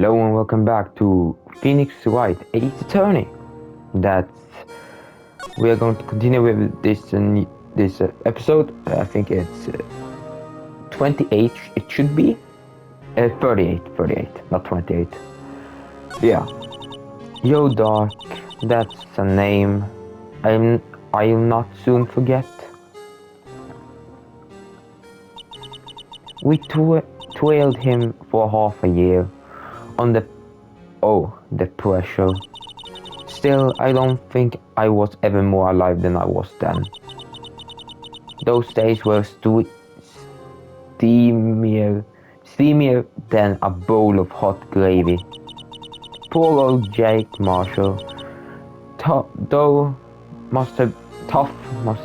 Hello and welcome back to Phoenix Wright, Ace Attorney. We are going to continue with this episode. I think it's 28. It should be 38, not 28. Yeah. Yo, Doc. That's a name I'll not soon forget. We trailed him for half a year. On the pressure. Still, I don't think I was ever more alive than I was then. Those days were steamier than a bowl of hot gravy. Poor old Jake Marshall, tough must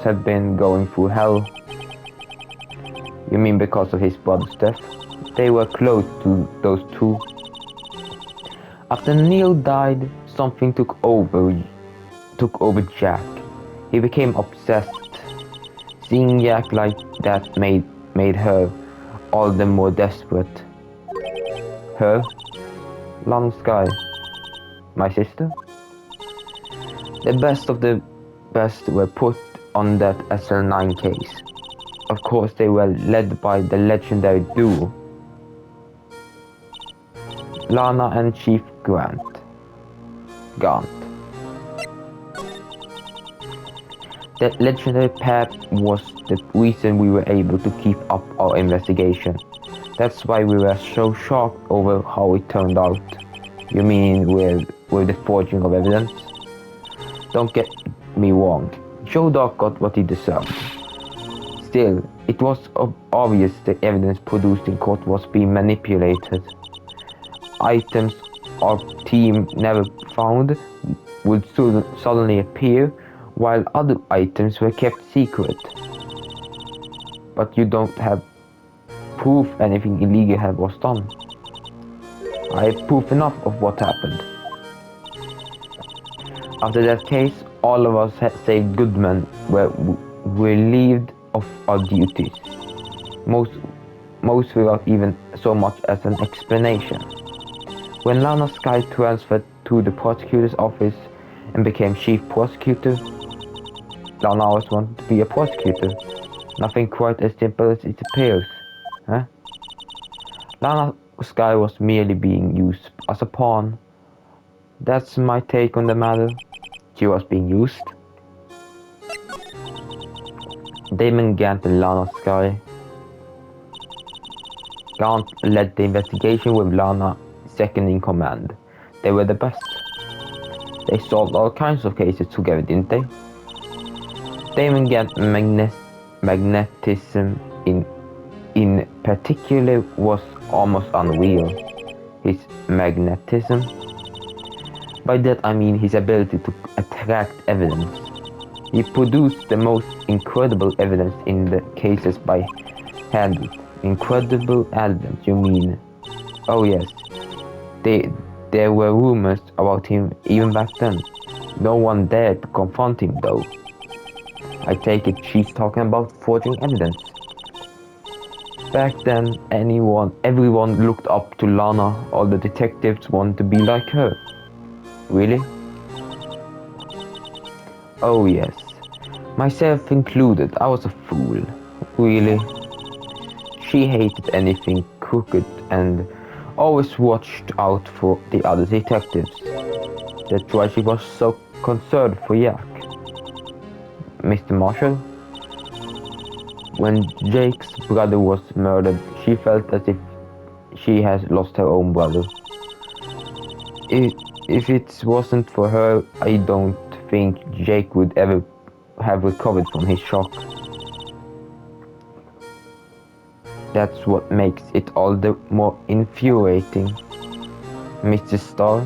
have been going through hell. You mean because of his brother's death? They were close to those two. After Neil died, something took over Jack. He became obsessed. Seeing Jack like that made her all the more desperate. Her? Lana Skye. My sister? The best of the best were put on that SL9 case. Of course, they were led by the legendary duo, Lana and Chief Gant. That legendary pair was the reason we were able to keep up our investigation. That's why we were so shocked over how it turned out. You mean with the forging of evidence? Don't get me wrong, Joe Doc got what he deserved. Still, it was obvious the evidence produced in court was being manipulated. Items our team never found would suddenly appear, while other items were kept secret. But you don't have proof anything illegal was done. I have proof enough of what happened. After that case, all of us save Goodman were relieved of our duties, most without even so much as an explanation. When Lana Skye transferred to the prosecutor's office and became chief prosecutor, Lana always wanted to be a prosecutor. Nothing quite as simple as it appears, huh? Lana Skye was merely being used as a pawn. That's my take on the matter. She was being used. Damon Gant and Lana Skye. Gant led the investigation with Lana second in command. They were the best. They solved all kinds of cases together, didn't they? Damon Gant's magnetism in particular was almost unreal. His magnetism? By that I mean his ability to attract evidence. He produced the most incredible evidence in the cases by hand. Incredible evidence, you mean? Oh yes. There were rumors about him even back then. No one dared to confront him though. I take it she's talking about forging evidence. Back then, everyone looked up to Lana. All the detectives wanted to be like her. Really? Oh yes. Myself included, I was a fool. Really? She hated anything crooked and always watched out for the other detectives. That's why she was so concerned for Jack. Mr. Marshall? When Jake's brother was murdered, she felt as if she had lost her own brother. If it wasn't for her, I don't think Jake would ever have recovered from his shock. That's what makes it all the more infuriating, Mr. Starr.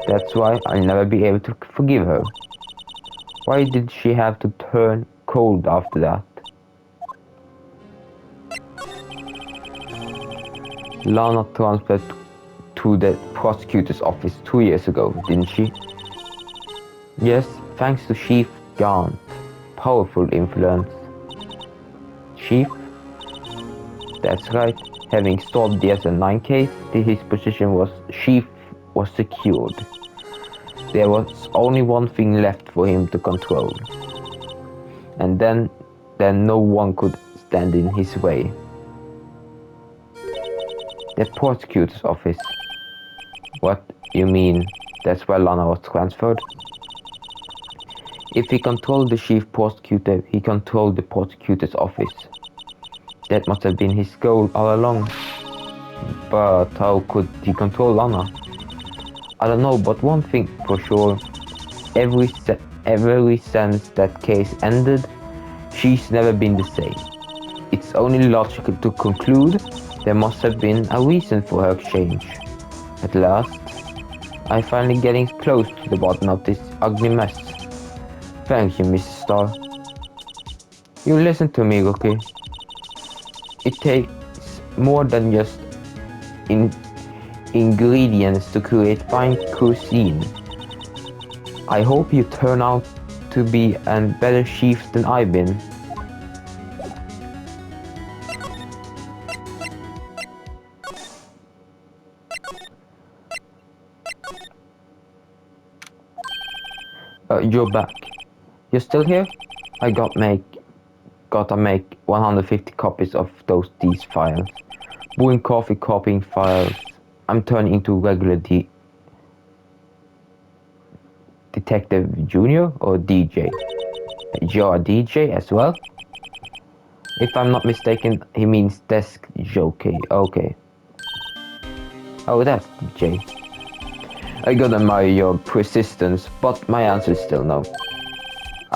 That's why I'll never be able to forgive her. Why did she have to turn cold after that? Lana transferred to the prosecutor's office 2 years ago, didn't she? Yes, thanks to Chief Gant. Powerful influence. Chief? That's right. Having solved the SN9 case, his position was chief was secured. There was only one thing left for him to control. And then no one could stand in his way. The prosecutor's office. What you mean? That's where Lana was transferred? If he controlled the chief prosecutor, he controlled the prosecutor's office. That must have been his goal all along. But how could he control Lana? I don't know, but one thing for sure, every since that case ended, she's never been the same. It's only logical to conclude there must have been a reason for her change. At last, I'm finally getting close to the bottom of this ugly mess. Thank you, Mrs. Starr. You listen to me, Rookie. It takes more than just ingredients to create fine cuisine. I hope you turn out to be a better chef than I've been. You're back. You're still here? I gotta make 150 copies of these files. Brewing coffee, copying files. I'm turning into regular Detective Junior or DJ. You're a DJ as well? If I'm not mistaken, he means desk jockey. Okay. Oh, that's DJ. I gotta admire your persistence, but my answer is still no.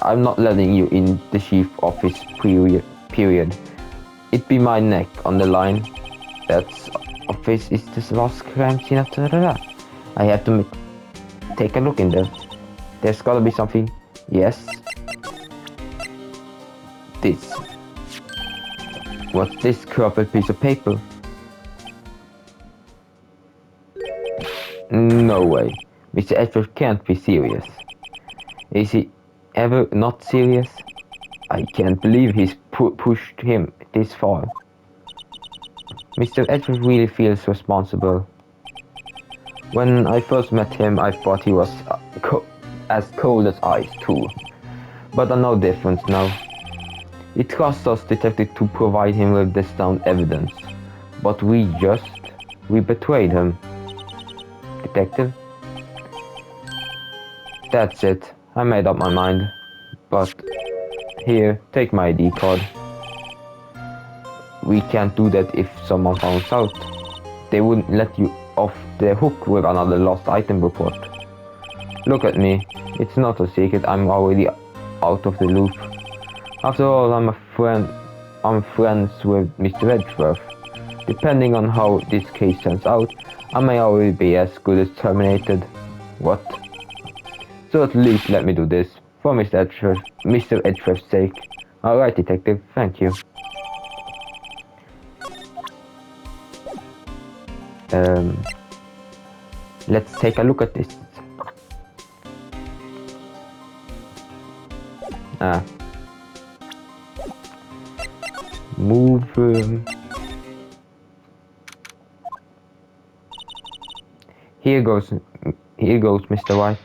I'm not letting you in the chief office period. It'd be my neck on the line. That office is the last crime scene after that. I have to take a look in there. There's gotta be something. Yes. This. What's this crumpled piece of paper? No way. Mr. Edward can't be serious. Is he ever not serious? I can't believe he's pushed him this far. Mr. Edward really feels responsible. When I first met him, I thought he was as cold as ice too. But I know difference now. It cost us detective to provide him with the sound evidence. But we betrayed him. Detective? That's it. I made up my mind. But here, take my ID card. We can't do that if someone finds out. They wouldn't let you off the hook with another lost item report. Look at me. It's not a secret. I'm already out of the loop. After all, I'm friends with Mr. Edgeworth. Depending on how this case turns out, I may already be as good as terminated. What? So at least let me do this, for Mr. Edgeworth's sake. Alright, detective, thank you. Let's take a look at this. Move. Here goes, Mr. Wright.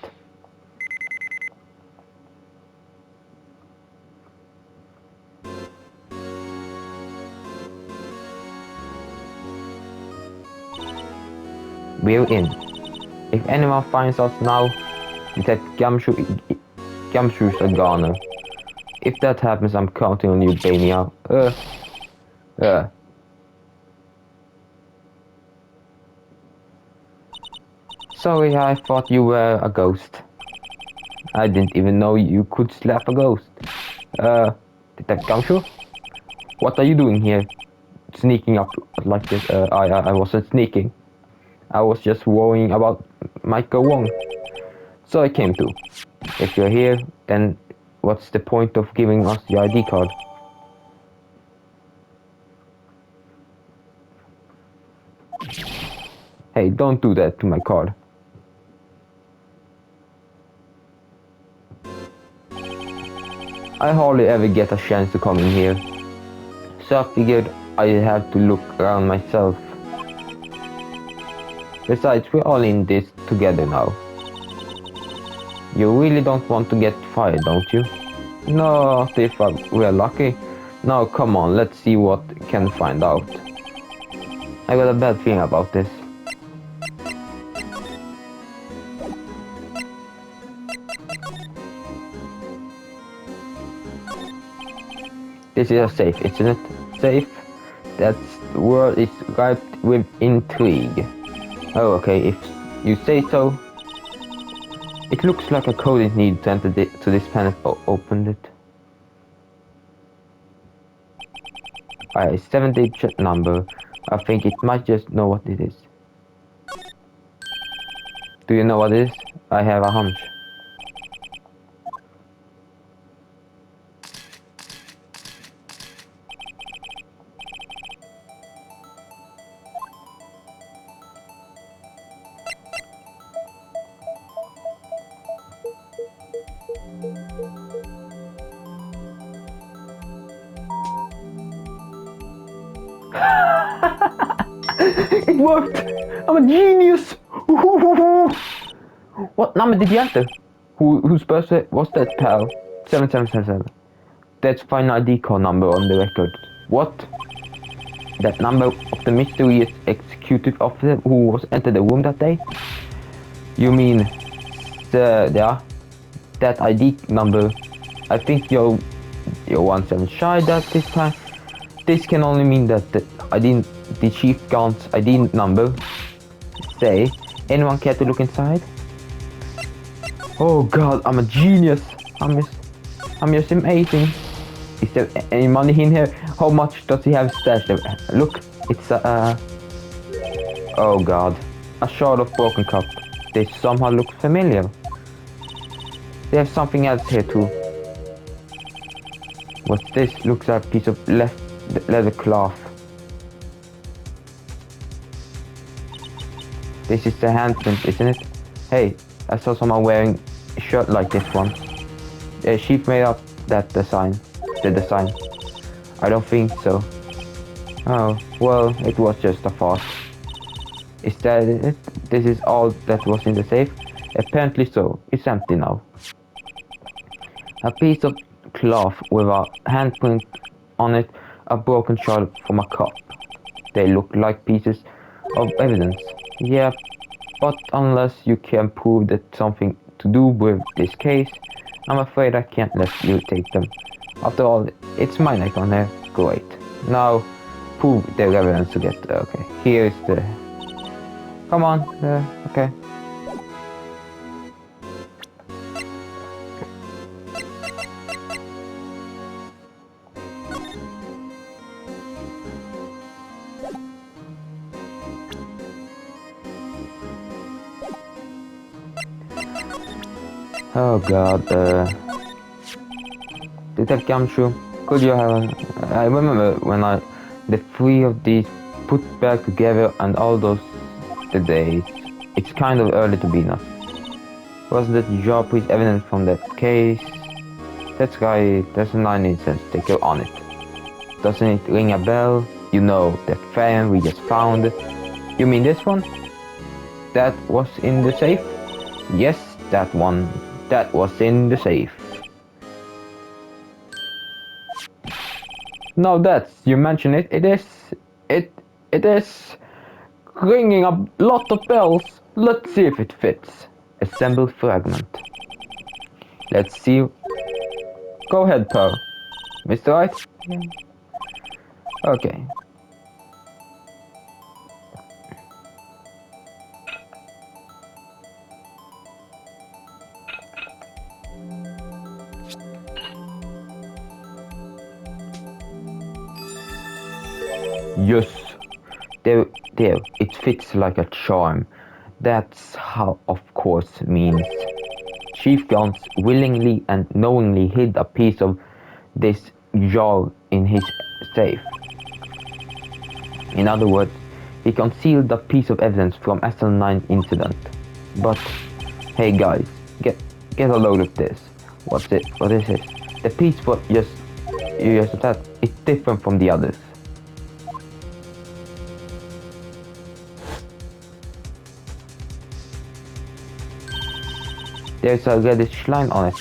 We're in. If anyone finds us now, Detective Gumshoes are gone. If that happens, I'm counting on you, bail me out. Sorry, I thought you were a ghost. I didn't even know you could slap a ghost. Detective Gumshoe? What are you doing here? Sneaking up like this? I wasn't sneaking. I was just worrying about Michael Wong. So I came to. If you're here, then what's the point of giving us the ID card? Hey, don't do that to my card. I hardly ever get a chance to come in here. So I figured I have to look around myself. Besides, we're all in this together now. You really don't want to get fired, don't you? No, if we're lucky. Now come on, let's see what can find out. I got a bad feeling about this. This is a safe, isn't it? Safe? That word is ripe with intrigue. Oh, okay, if you say so. It looks like a code is needed to enter to this planet. Opened it. Alright, 7-digit number. I think it might just know what it is. Do you know what it is? I have a hunch. It worked! I'm a genius! What number did you enter? Whose birthday was that, pal? 7777. That's final ID card number on the record. What? That number of the mysterious executive officer who was entered the room that day? You mean, yeah, that ID number? I think you're 17 shy that this time. This can only mean that the chief guard's ID number. Say, anyone care to look inside? Oh god, I'm a genius. I'm just amazing. Is there any money in here? How much does he have stashed? Look, it's oh god, a shard of broken cup. They somehow look familiar. There's something else here too. What's this? Looks like a piece of leather cloth. This is the handprint, isn't it? Hey, I saw someone wearing a shirt like this one. The chief made up that design. The design. I don't think so. Oh, well, it was just a farce. Is that it? This is all that was in the safe? Apparently so. It's empty now. A piece of cloth with a handprint on it, a broken shard from a cup. They look like pieces of evidence. Yeah, but unless you can prove that something to do with this case, I'm afraid I can't let you take them. After all, it's my neck on there. Great. Now, prove their evidence to get... Okay, here's the... Come on, okay. Oh god, Detective Gumshoe, could you have... I remember when the three of these put back together and all those the days. It's kind of early to be enough. Wasn't that job is evident from that case? That guy, there's a 9-cent sticker on it. Doesn't it ring a bell? You know, that fan we just found. You mean this one? That was in the safe? Yes, that one. That was in the safe. Now that you mention it, it is ringing a lot of bells. Let's see if it fits. Assemble fragment. Let's see. Go ahead, Pearl. Mr. Wright? Yeah. Okay. Yes, there, it fits like a charm. That's how, of course, means Chief Gans willingly and knowingly hid a piece of this jar in his safe. In other words, he concealed a piece of evidence from SL9 incident. But, hey guys, get a load of this. What's it? What is it? The piece was just that. It's different from the others. There's a reddish line on it.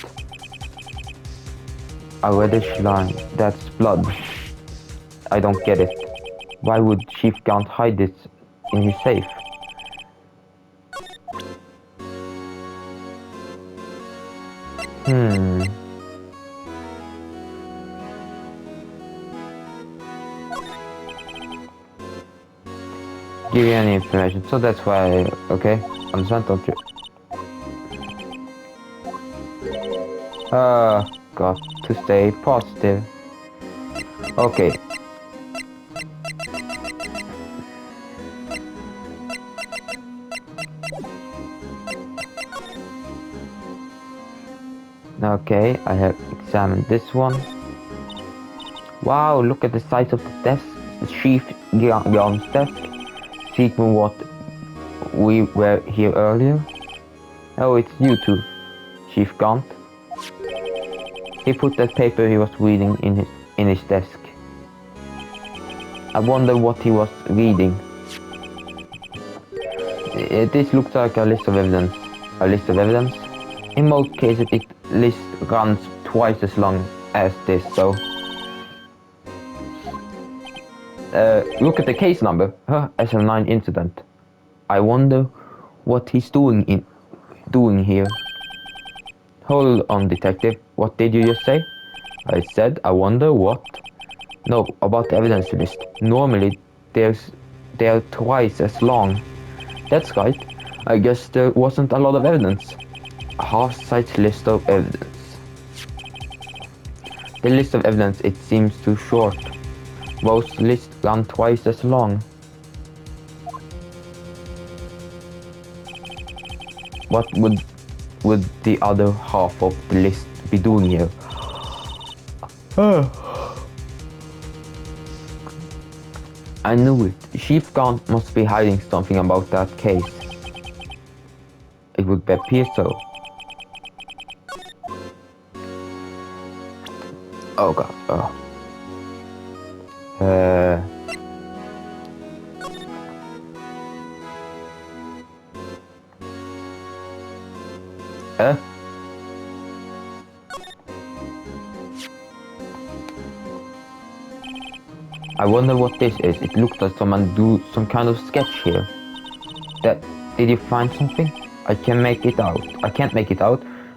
A reddish line. That's blood. I don't get it. Why would Chief Gaunt hide this in his safe? Give you any information, so that's why, okay, understand, don't you? Got to stay positive. Okay. Okay, I have examined this one. Wow, look at the size of the desk. The Chief Gaunt's desk. Sequel what we were here earlier. Oh, it's you two, Chief Gaunt. He put that paper he was reading in his desk. I wonder what he was reading. This looks like a list of evidence. A list of evidence? In most cases, the list runs twice as long as this, so... look at the case number. SL9 incident. I wonder what he's doing here. Hold on, detective. What did you just say? I said, I wonder what? No, about the evidence list. Normally, they are twice as long. That's right. I guess there wasn't a lot of evidence. A half-size list of evidence. The list of evidence, it seems too short. Most lists run twice as long. What would the other half of the list be doing here? I knew it. Chief Gaunt must be hiding something about that case. It would appear so. Oh god. I wonder what this is. It looks like someone do some kind of sketch here. Did you find something? I can't make it out.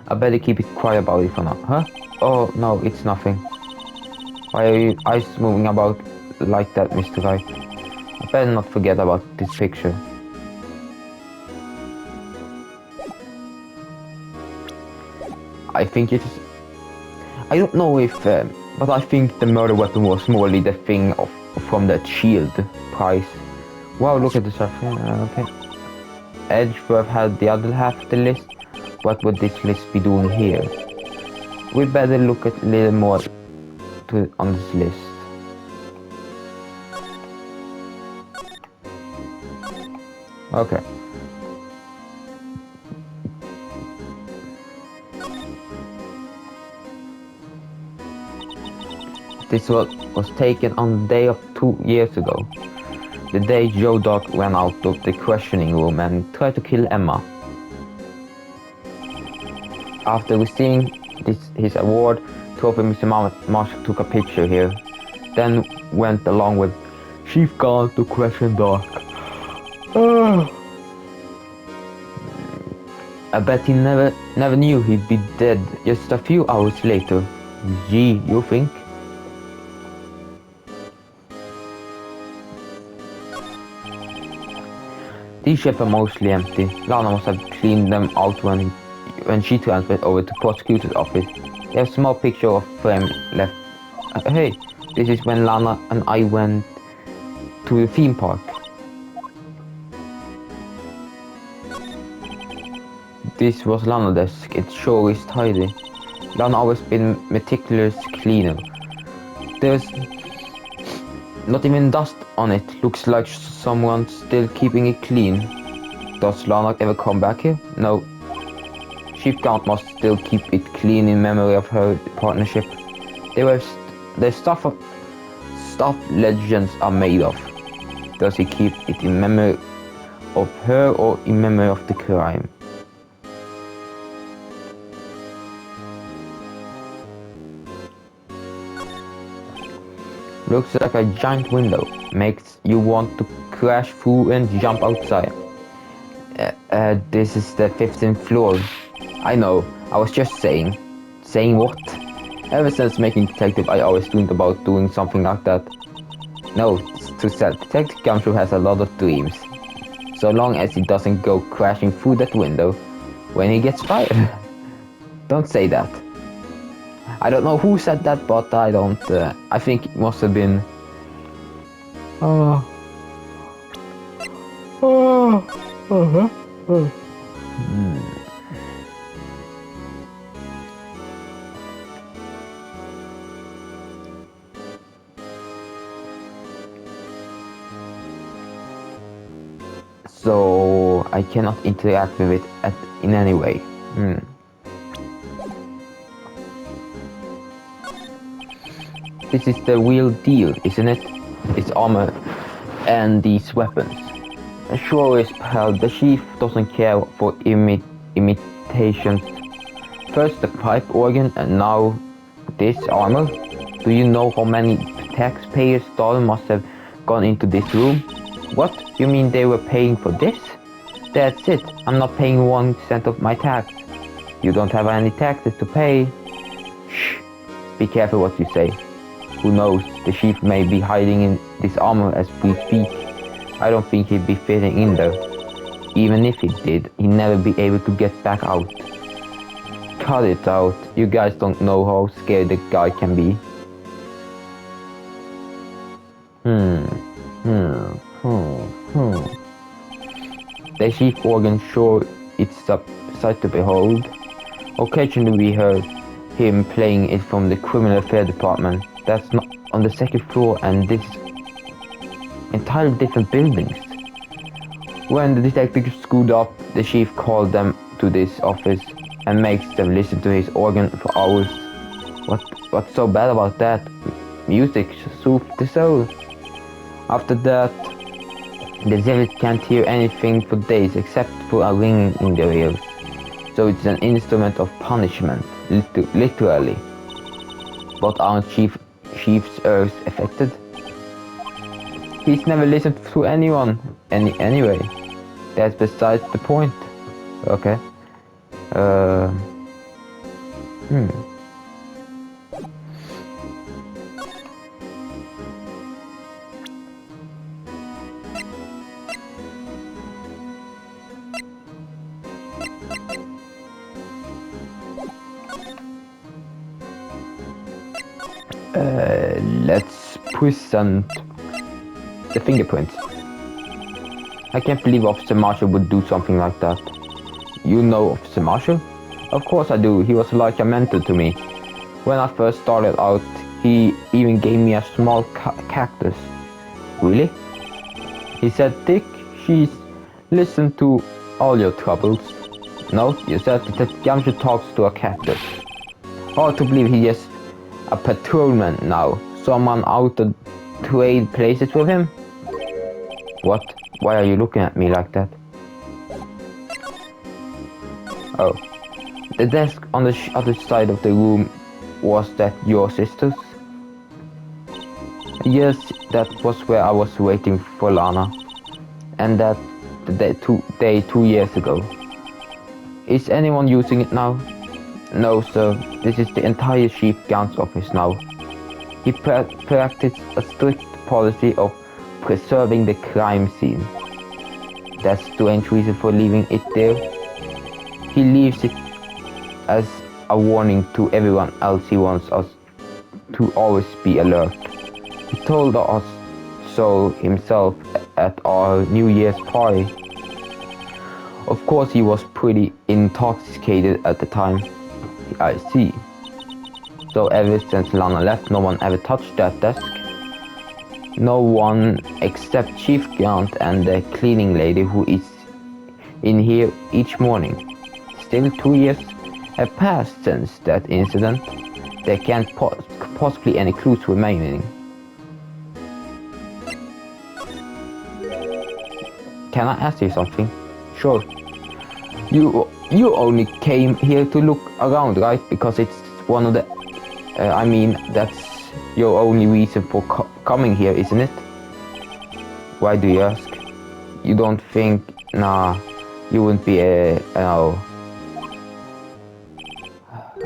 I better keep it quiet about it for now. Huh? Oh no, it's nothing. Why are your eyes moving about like that, Mr. Wright? I better not forget about this picture. I think it is... I don't know if... but I think the murder weapon was morely the thing from that shield prize. Wow, look at this. Okay. Edgeworth had the other half of the list. What would this list be doing here? We better look at a little more on this list. Okay. This was taken on the day of 2 years ago. The day Joe Dog ran out of the questioning room and tried to kill Emma. After receiving his award trophy, Mr. Marshall took a picture here, then went along with Chief Gaunt to question Doc. I bet he never knew he'd be dead just a few hours later. Gee, you think? These ships are mostly empty. Lana must have cleaned them out when she transferred over to prosecutor's office. They have a small picture of frame left. Hey, this is when Lana and I went to the theme park. This was Lana's desk. It sure is tidy. Lana always been meticulous cleaner. There's not even dust on it. Looks like someone's still keeping it clean. Does Lana ever come back here? No. Chief Gaunt must still keep it clean in memory of her partnership. The stuff legends are made of. Does he keep it in memory of her or in memory of the crime? Looks like a giant window. Makes you want to crash through and jump outside. This is the 15th floor. I know, I was just saying. Saying what? Ever since making Detective, I always dreamed about doing something like that. No, it's too sad. Detective Gumshoe has a lot of dreams. So long as he doesn't go crashing through that window when he gets fired. Don't say that. I don't know who said that, but I don't. I think it must have been. So I cannot interact with it in any way. This is the real deal, isn't it? Its armor and these weapons. Sure is, pal, the chief doesn't care for imitations. First the pipe organ and now this armor. Do you know how many taxpayers' dollars must have gone into this room? What? You mean they were paying for this? That's it. I'm not paying 1 cent of my tax. You don't have any taxes to pay. Shh. Be careful what you say. Who knows? The chief may be hiding in this armor as we speak. I don't think he'd be fitting in there. Even if he did, he'd never be able to get back out. Cut it out. You guys don't know how scared the guy can be. The chief organ, sure, it's a sight to behold. Occasionally we heard him playing it from the criminal affairs department. That's not on the 2nd floor, and this is entirely different buildings. When the detectives screwed up, the chief called them to this office and makes them listen to his organ for hours. What's so bad about that? Music soothes the soul. After that, the zealots can't hear anything for days except for a ringing in their ears. So it's an instrument of punishment, literally. But aren't Chief's ears affected? He's never listened to anyone anyway. That's besides the point. Okay. Let's present the fingerprints. I can't believe Officer Marshall would do something like that. You know Officer Marshall? Of course I do. He was like a mentor to me. When I first started out, he even gave me a small cactus. Really? He said, Dick, she's listened to all your troubles. No, you said that Gumshoe talks to a cactus. Hard to believe he is a patrolman now. Someone out to trade places with him? What? Why are you looking at me like that? Oh. The desk on the other side of the room, was that your sister's? Yes, that was where I was waiting for Lana. And that day 2 years ago. Is anyone using it now? No, sir. This is the entire chief gun's office now. He practiced a strict policy of preserving the crime scene. That's a strange reason for leaving it there. He leaves it as a warning to everyone else. He wants us to always be alert. He told us so himself at our New Year's party. Of course, he was pretty intoxicated at the time. I see. So ever since Lana left, no one ever touched that desk? No one except Chief Grant and the cleaning lady who is in here each morning. Still 2 years have passed since that incident. There can't possibly any clues remaining. Can I ask you something? Sure. You only came here to look around, right? Because it's one of the... I mean, that's your only reason for coming here, isn't it? Why do you ask? You don't think... Nah, you wouldn't be a... No.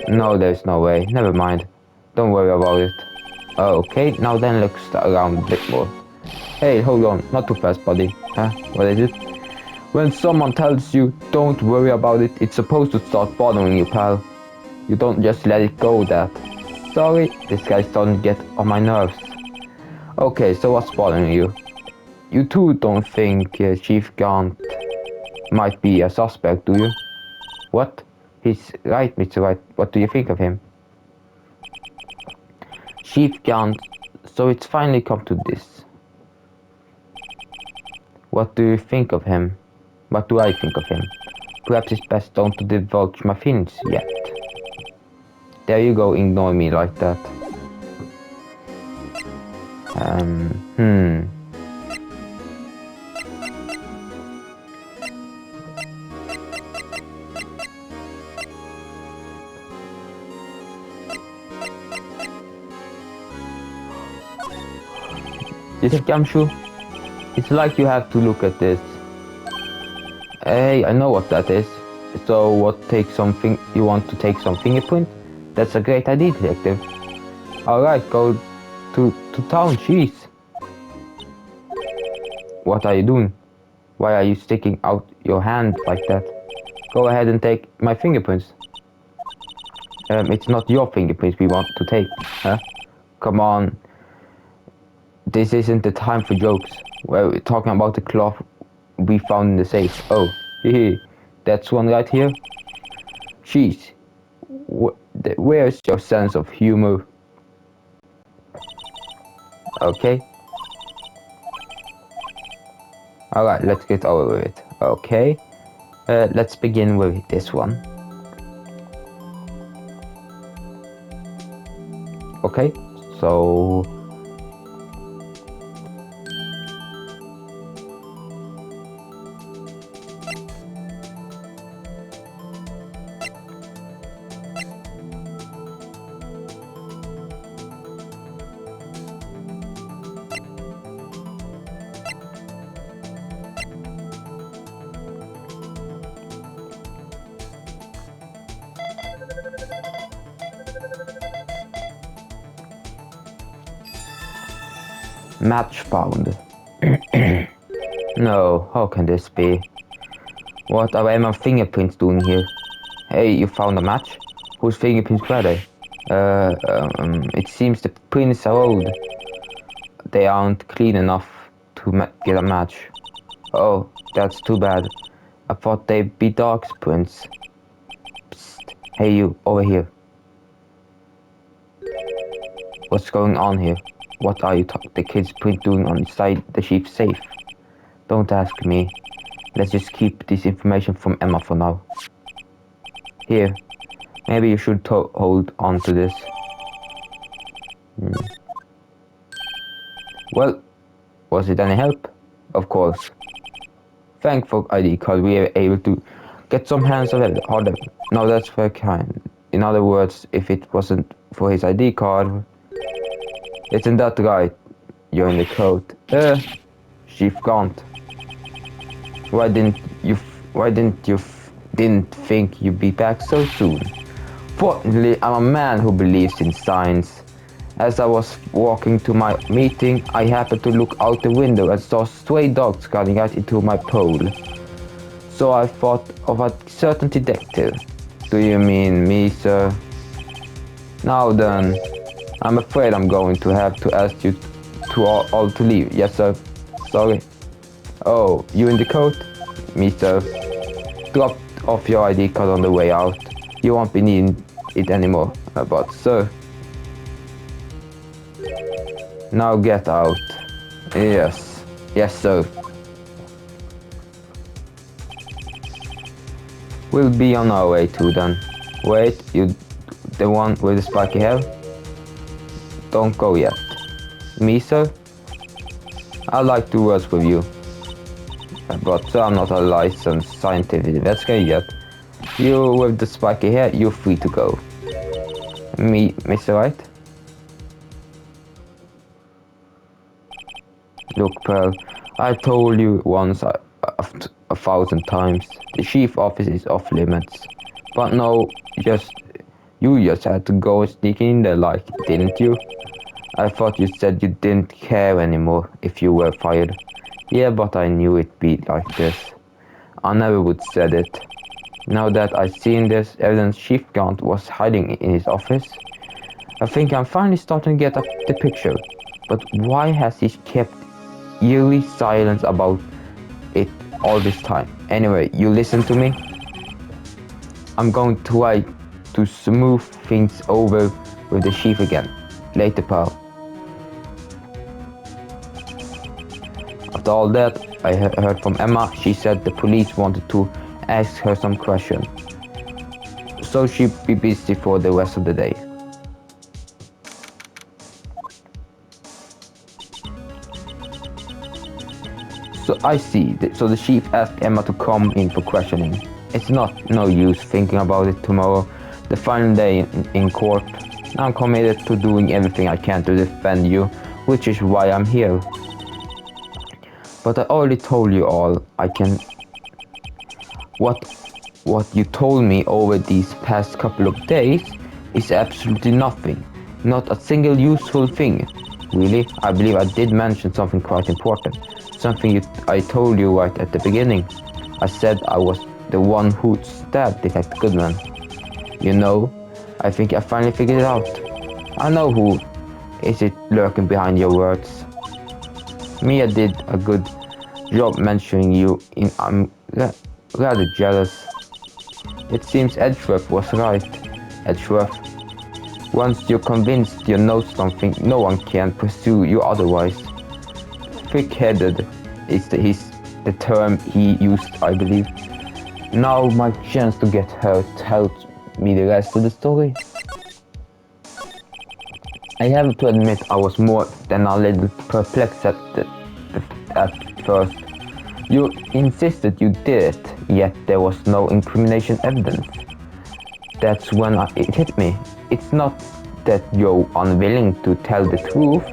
No, there's no way. Never mind. Don't worry about it. Okay, now then look around a bit more. Hey, hold on. Not too fast, buddy. Huh? What is it? When someone tells you, don't worry about it, it's supposed to start bothering you, pal. You don't just let it go that. Sorry, this guy's starting to get on my nerves. Okay, so what's bothering you? You too don't think Chief Gant might be a suspect, do you? What? He's right, Mr. Wright. What do you think of him? Chief Gant, so it's finally come to this. What do you think of him? What do I think of him? Perhaps it's best don't to divulge my feelings yet. There you go, ignore me like that. This Gamshu, it's like you have to look at this. Hey, I know what that is. So what, take something, you want to take some fingerprint? That's a great idea, detective. Alright, go to town, jeez. What are you doing? Why are you sticking out your hand like that? Go ahead and take my fingerprints. It's not your fingerprints we want to take, huh? Come on. This isn't the time for jokes. We're talking about the cloth we found in the safe. Oh, hehe, that's one right here? Jeez, where's your sense of humor? Okay. Alright, let's get over it. Okay. Let's begin with this one. Okay, so... match found. No, how can this be? What are my fingerprints doing here? Hey, you found a match? Whose fingerprints were they? It seems the prints are old. They aren't clean enough to get a match. Oh, that's too bad. I thought they'd be dog's prints. Psst. Hey you, over here. What's going on here? What are you the kid's print doing on inside the chief's safe? Don't ask me. Let's just keep this information from Emma for now. Here, maybe you should hold on to this. Well, was it any help? Of course. Thank for ID card, we were able to get some hands on it. Harder. No, that's very kind. In other words, if it wasn't for his ID card... Isn't that right? You're in the coat. Chief Gant. Why didn't you think you'd be back so soon? Fortunately, I'm a man who believes in science. As I was walking to my meeting, I happened to look out the window and saw stray dogs running right into my pole. So I thought of a certain detective. Do you mean me, sir? Now then, I'm afraid I'm going to have to ask you to all to leave. Yes, sir. Sorry. Oh, you in the coat? Me, sir. Dropped off your ID card on the way out. You won't be needing it anymore. But, sir. Now get out. Yes. Yes, sir. We'll be on our way too then. Wait, you the one with the spiky hair? Don't go yet. Me, sir? I'd like to work with you. But I'm not a licensed scientific investigator yet. You with the spiky hair, you're free to go. Me, Mr. Wright? Look, Pearl, I told you once a thousand times. The chief office is off limits. But no, you just had to go sneaking in there like, didn't you? I thought you said you didn't care anymore if you were fired. Yeah, but I knew it'd be like this. I never would said it. Now that I've seen this evidence Chief Gaunt was hiding in his office, I think I'm finally starting to get the picture. But why has he kept eerie silence about it all this time? Anyway, you listen to me? I'm going to try to smooth things over with the chief again. Later, pal. After all that, I heard from Emma. She said the police wanted to ask her some questions, so she'd be busy for the rest of the day. So I see. So the chief asked Emma to come in for questioning. It's no use thinking about it tomorrow, the final day in court. I'm committed to doing everything I can to defend you, which is why I'm here. But I already told you all I can. What you told me over these past couple of days is absolutely nothing. Not a single useful thing. Really, I believe I did mention something quite important. Something I told you right at the beginning. I said I was the one who stabbed Detective Goodman. You know, I think I finally figured it out. I know who is it lurking behind your words. Mia did a good job mentioning you in I'm rather jealous. It seems Edgeworth was right. Edgeworth. Once you're convinced you know something, no one can pursue you otherwise. Thick-headed is the term he used, I believe. Now my chance to get her tells me the rest of the story. I have to admit I was more than a little perplexed at first. You insisted you did it, yet there was no incrimination evidence. That's when it hit me. It's not that you're unwilling to tell the truth,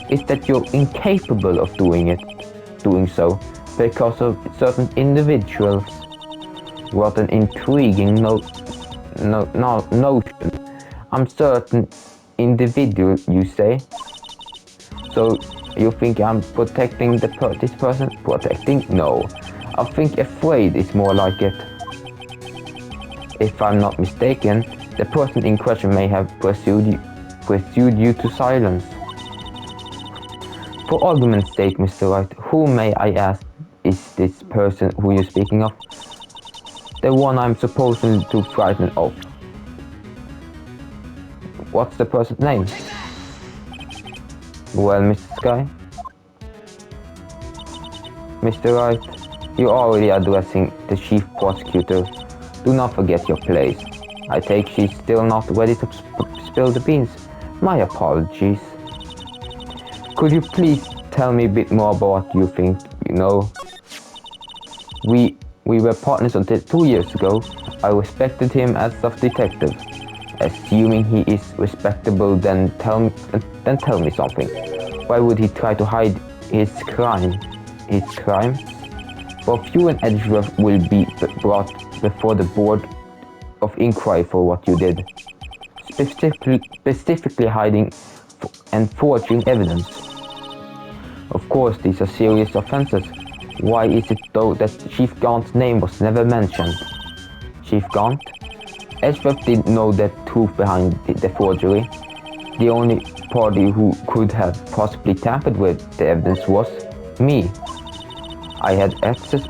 it's that you're incapable of doing so because of certain individuals. What an intriguing notion. I'm certain individual, you say? So you think I'm protecting this person? Protecting? No. I think afraid is more like it. If I'm not mistaken, the person in question may have pursued you to silence. For argument's sake, Mr. Wright, who, may I ask, is this person who you're speaking of? The one I'm supposed to frighten of. What's the person's name? Well, Mr. Sky? Mr. Wright, you're already addressing the chief prosecutor. Do not forget your place. I take she's still not ready to spill the beans. My apologies. Could you please tell me a bit more about what you think? You know, we were partners until 2 years ago. I respected him as a detective. Assuming he is respectable, then tell me something. Why would he try to hide his crime? Both you and Edgeworth will be brought before the board of inquiry for what you did. Specifically hiding and forging evidence. Of course, these are serious offenses. Why is it though that Chief Gaunt's name was never mentioned? Chief Gaunt? Edgeworth didn't know the truth behind the forgery. The only party who could have possibly tampered with the evidence was me. I had access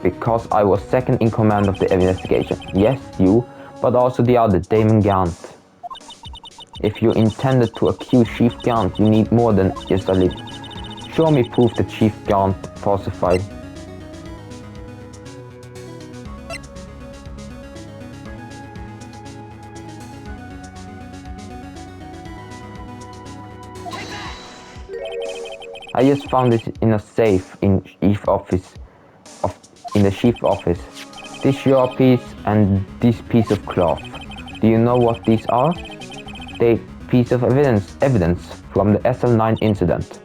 because I was second in command of the investigation. Yes, you, but also the other, Damon Gaunt. If you intended to accuse Chief Gaunt, you need more than just a little. Show me proof that Chief Gaunt falsified. I just found this in a safe in the chief's office. This your piece and this piece of cloth. Do you know what these are? They piece of evidence from the SL9 incident.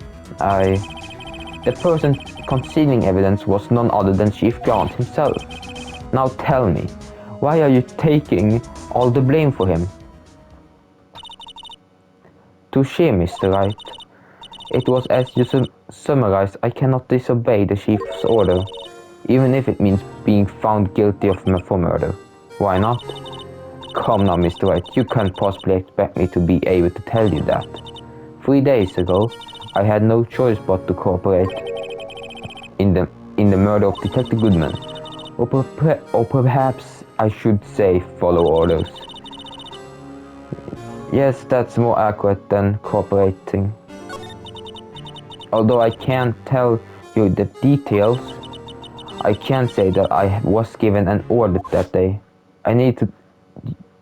The person concealing evidence was none other than Chief Grant himself. Now tell me, why are you taking all the blame for him? Touché, Mr. Wright. It was as you summarized. I cannot disobey the Chief's order, even if it means being found guilty for murder. Why not? Come now, Mr. Wright, you can't possibly expect me to be able to tell you that. 3 days ago, I had no choice but to cooperate in the murder of Detective Goodman, or perhaps I should say follow orders. Yes, that's more accurate than cooperating. Although I can't tell you the details, I can say that I was given an order that day. I need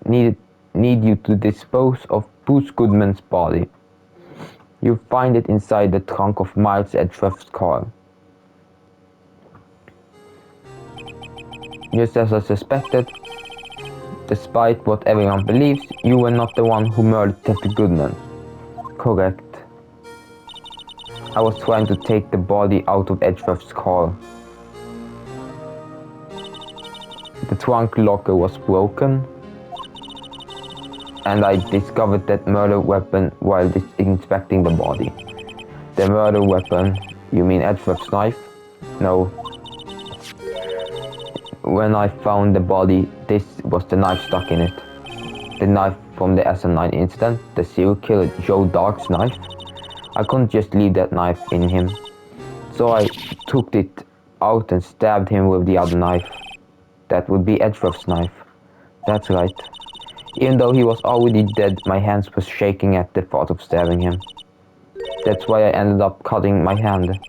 you to dispose of Bruce Goodman's body. You find it inside the trunk of Miles Edgeworth's car. Just as I suspected, despite what everyone believes, you were not the one who murdered Detective Goodman. Correct. I was trying to take the body out of Edgeworth's car. The trunk locker was broken, and I discovered that murder weapon while inspecting the body. The murder weapon? You mean Edgeworth's knife? No. When I found the body, this was the knife stuck in it. The knife from the SM9 incident, the serial killer Joe Dark's knife. I couldn't just leave that knife in him, so I took it out and stabbed him with the other knife. That would be Edgeworth's knife. That's right. Even though he was already dead, my hands were shaking at the thought of stabbing him. That's why I ended up cutting my hand.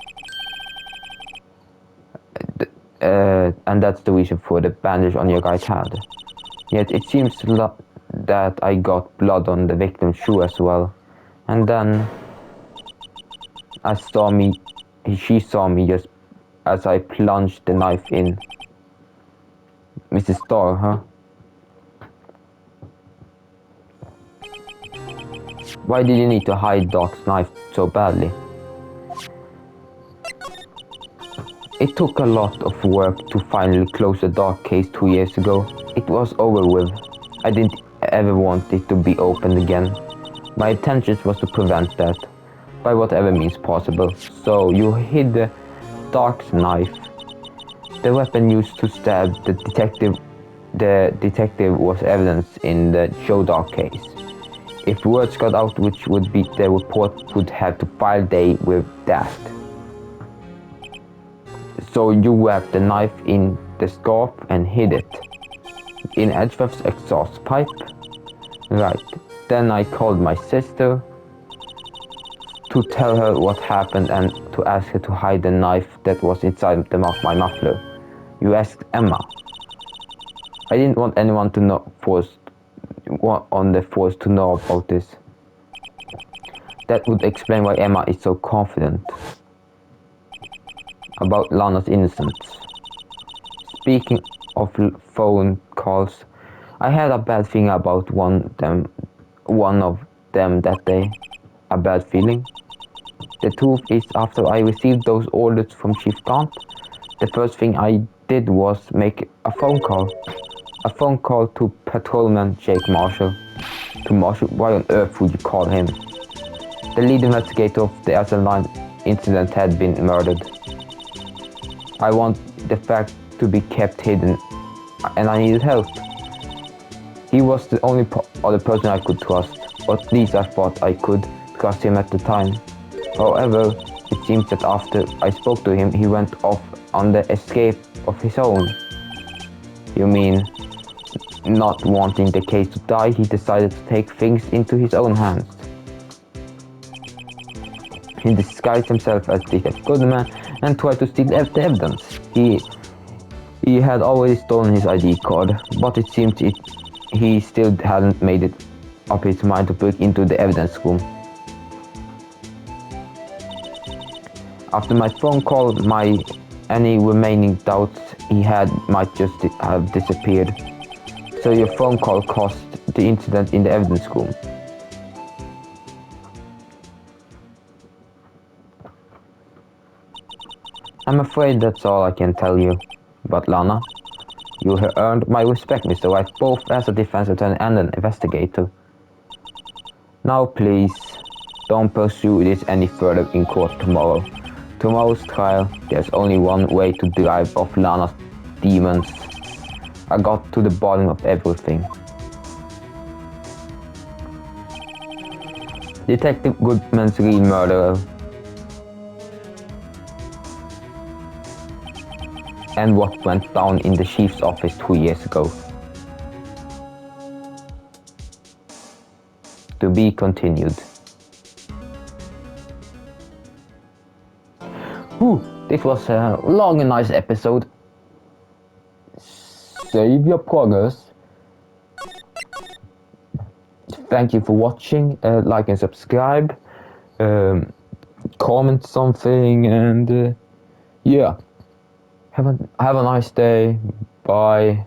And that's the reason for the bandage on your right hand. Yet it seems that I got blood on the victim's shoe as well. And then she saw me just as I plunged the knife in. Mrs. Starr, huh? Why did you need to hide Doc's knife so badly? It took a lot of work to finally close the Dark case 2 years ago. It was over with. I didn't ever want it to be opened again. My intention was to prevent that, by whatever means possible. So you hid the Dark's knife. The weapon used to stab the detective was evidence in the Joe Dark case. If words got out, which would be the report would have to file day with that. So you wrapped the knife in the scarf and hid it in Edgeworth's exhaust pipe? Right. Then I called my sister to tell her what happened and to ask her to hide the knife that was inside my muffler. You asked Emma. I didn't want anyone to know on the force to know about this. That would explain why Emma is so confident about Lana's innocence. Speaking of phone calls, I had a bad feeling about one of them that day. A bad feeling? The truth is, after I received those orders from Chief Grant, the first thing I did was make a phone call. A phone call to Patrolman Jake Marshall. To Marshall? Why on earth would you call him? The lead investigator of the SM9 incident had been murdered. I want the fact to be kept hidden, and I needed help. He was the only other person I could trust, or at least I thought I could trust him at the time. However, it seems that after I spoke to him, he went off on the escape of his own. You mean, not wanting the case to die, he decided to take things into his own hands. He disguised himself as Detective Goodman and tried to steal the evidence. He had already stolen his ID card, but it seemed he still hadn't made it up his mind to break into the evidence room. After my phone call, any remaining doubts he had might just have disappeared. So your phone call caused the incident in the evidence room. I'm afraid that's all I can tell you. But Lana, you have earned my respect, Mr. Wright, both as a defense attorney and an investigator. Now please, don't pursue this any further in court tomorrow. Tomorrow's trial, there's only one way to drive off Lana's demons. I got to the bottom of everything. Detective Goodman's real murderer. And what went down in the chief's office 2 years ago. To be continued. Whew, this was a long and nice episode. Save your progress. Thank you for watching. Like and subscribe. Comment something and yeah. Have a nice day. Bye.